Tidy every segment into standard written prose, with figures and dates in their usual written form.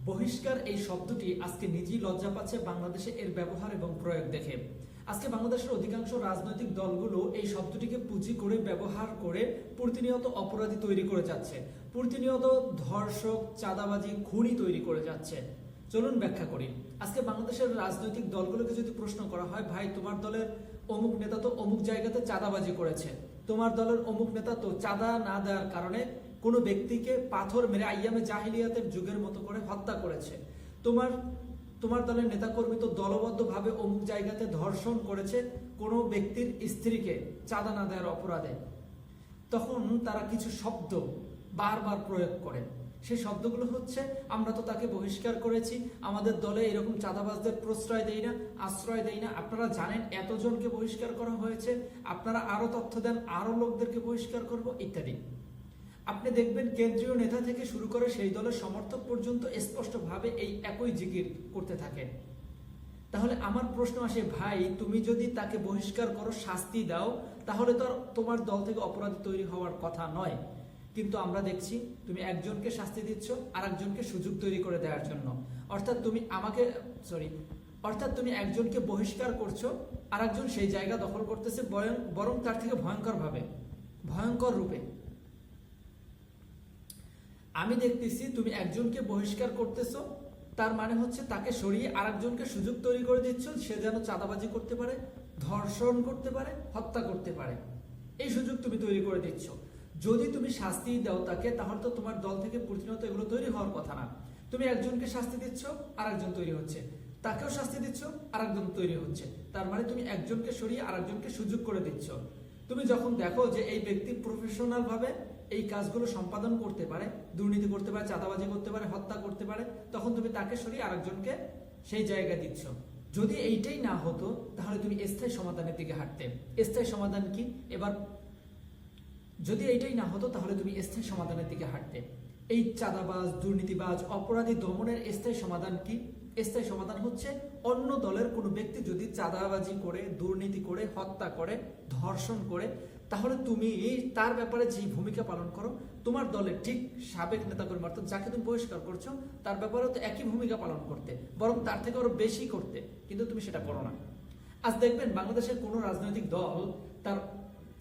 বহিষ্কার এই শব্দটি আজকে নিজেই লজ্জা পাচ্ছে বাংলাদেশে এর ব্যবহার এবং প্রয়োগ দেখে। আজকে বাংলাদেশের অধিকাংশ রাজনৈতিক দলগুলো এই শব্দটিকে পুঁজি করে ব্যবহার করে প্রতিনিয়ত অপরাধী তৈরি করে যাচ্ছে, প্রতিনিয়ত ধর্ষক, চাঁদাবাজি, খুনি তৈরি করে যাচ্ছে। চলুন ব্যাখ্যা করি। আজকে বাংলাদেশের রাজনৈতিক দলগুলোকে যদি প্রশ্ন করা হয়, ভাই তোমার দলের অমুক নেতা তো অমুক জায়গাতে চাঁদাবাজি করেছে, তোমার দলের অমুক নেতা তো চাঁদা না দেওয়ার কারণে কোনো ব্যক্তিকে পাথর মেরে আইয়ামে জাহিলিয়াতের যুগের মতো করে হত্যা করেছে, তোমার দলের নেতাকর্মী তো দলবদ্ধভাবে অমুক জায়গাতে ধর্ষণ করেছে কোনো ব্যক্তির স্ত্রীকে চাঁদা না দেওয়ার অপরাধে, তখন তারা কিছু শব্দ বারবার প্রয়োগ করে। সেই শব্দগুলো হচ্ছে, আমরা তো তাকে বহিষ্কার করেছি, আমাদের দলে এরকম চাঁদাবাজদের প্রশ্রয় দেই না, আশ্রয় দেই না, আপনারা জানেন এতজনকে বহিষ্কার করা হয়েছে, আপনারা আরো তথ্য দেন, আরো লোকদেরকে বহিষ্কার করব, ইত্যাদি। আপনি দেখবেন কেন্দ্রীয় নেতা থেকে শুরু করে সেই দলের সমর্থক পর্যন্ত স্পষ্টভাবে এই একই জিকির করতে থাকে। তাহলে আমার প্রশ্ন আসে, ভাই তুমি যদি তাকে বহিষ্কার করো, শাস্তি দাও, তাহলে তো তোমার দল থেকে অপরাধী তৈরি হওয়ার কথা নয়। কিন্তু আমরা দেখছি তুমি একজনকে শাস্তি দিচ্ছ আর একজনকে সুযোগ তৈরি করে দেওয়ার জন্য। অর্থাৎ তুমি একজনকে বহিষ্কার করছো, আর একজন সেই জায়গা দখল করতেছে, বরং তার থেকে ভয়ঙ্কর রূপে। আমি দেখতেছি তুমি একজনকে বহিষ্কার করতেছো, তার মানে হচ্ছে তাকে সরিয়ে আরেকজনকে সুযোগ তৈরি করে দিচ্ছ, সে যেন চাঁদাবাজি করতে পারে, ধর্ষণ করতে পারে, হত্যা করতে পারে। এই সুযোগ তুমি তৈরি করে দিচ্ছ। যদি তুমি শাস্তি দাও তাকে, তাহলে তো তোমার দল থেকে প্রতিনিয়ত এগুলো তৈরি হওয়ার কথা না। তুমি একজনকে শাস্তি দিচ্ছ, আরেকজন তৈরি হচ্ছে, তাকেও শাস্তি দিচ্ছ, আরেকজন তৈরি হচ্ছে। তার মানে তুমি একজনকে সরিয়ে আরেকজনকে সুযোগ করে দিচ্ছ। তুমি যখন দেখো যে এই ব্যক্তি প্রফেশনাল ভাবে এই কাজগুলো সম্পাদন করতে পারে, দুর্নীতি করতে পারে, চাঁদাবাজি করতে পারে, হত্যা করতে পারে, তখন তুমি তাকে সরিয়ে আরেকজনকে সেই জায়গায় দিচ্ছ। যদি এইটাই না হতো, তাহলে তুমি স্থায়ী সমাধানের দিকে হাঁটতে। স্থায়ী সমাধান কি? যদি এইটাই না হতো, তাহলে তুমি স্থায়ী সমাধানের দিকে হাঁটতে। এই চাঁদাবাজ, দুর্নীতিবাজ, অপরাধী দমনের স্থায়ী সমাধান কি? স্থায়ী সমাধান হচ্ছে, অন্য দলের কোনো ব্যক্তি যদি চাঁদাবাজি করে, দুর্নীতি করে, হত্যা করে, ধর্ষণ করে, তাহলে তুমি তার ব্যাপারে যে ভূমিকা পালন করো, তোমার দলের ঠিক সাবেক নেতাকর্মী অর্থাৎ যাকে তুমি বহিষ্কার করছো, তার ব্যাপারেও তো একই ভূমিকা পালন করতে, বরং তার থেকে আরো বেশি করতে। কিন্তু তুমি সেটা করো না। আজ দেখবেন বাংলাদেশের কোনো রাজনৈতিক দল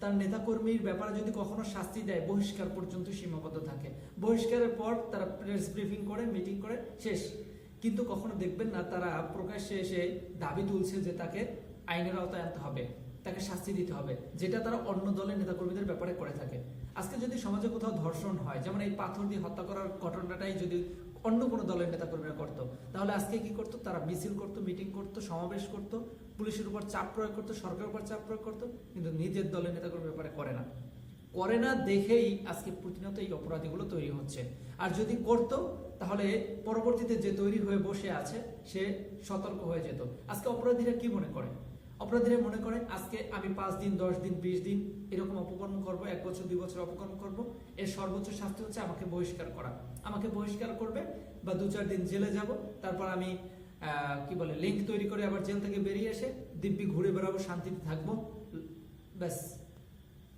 তার নেতাকর্মীর ব্যাপারে যদি কখনো শাস্তি দেয়, বহিষ্কার পর্যন্ত সীমাবদ্ধ থাকে। বহিষ্কারের পর তারা প্রেস ব্রিফিং করে, মিটিং করে, শেষ। কিন্তু কখনো দেখবেন না তারা প্রকাশ্যে এসে দাবি তুলছে যে তাকে আইনের আওতায় আনতে হবে, তাকে শাস্তি দিতে হবে, যেটা তারা অন্য দলের নেতাকর্মীদের ব্যাপারে করে থাকে। আজকে যদি সমাজে কোথাও ধর্ষণ হয়, যেমন এই পাথর দিয়ে হত্যা করার ঘটনাটাই যদি অন্য কোনো দলের নেতাকর্মীরা করতো, তাহলে আজকে কি করতো? তারা মিছিল করতো, মিটিং করতো, সমাবেশ করতো, পুলিশের উপর চাপ প্রয়োগ করতো, সরকারের উপর চাপ প্রয়োগ করতো, কিন্তু নিজের দলের নেতাকর্মীর ব্যাপারে করে না দেখেই আজকে প্রতিনিয়ত এই অপরাধীগুলো তৈরি হচ্ছে। আর যদি করতো, তাহলে পরবর্তীতে যে তৈরি হয়ে বসে আছে সে সতর্ক হয়ে যেত। আজকে অপরাধীরা কি মনে করে? অপরাধীরা মনে করে আজকে আমি 5 দিন, 10 দিন, 20 দিন এরকম অপকর্ম করব, 1 বছর 2 বছর অপকর্ম করব, এর সর্বোচ্চ শাস্তি হচ্ছে আমাকে বহিষ্কার করা। আমাকে বহিষ্কার করবে বা 2-4 দিন জেলে যাব, তারপর আমি লিঙ্ক তৈরি করে আবার জেল থেকে বেরিয়ে এসে দিব্যি ঘুরে বেড়াবো, শান্তিতে থাকবো, ব্যাস।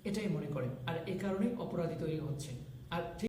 এটাই মনে করে। আর এই কারণেই অপরাধী তৈরি হচ্ছে। আর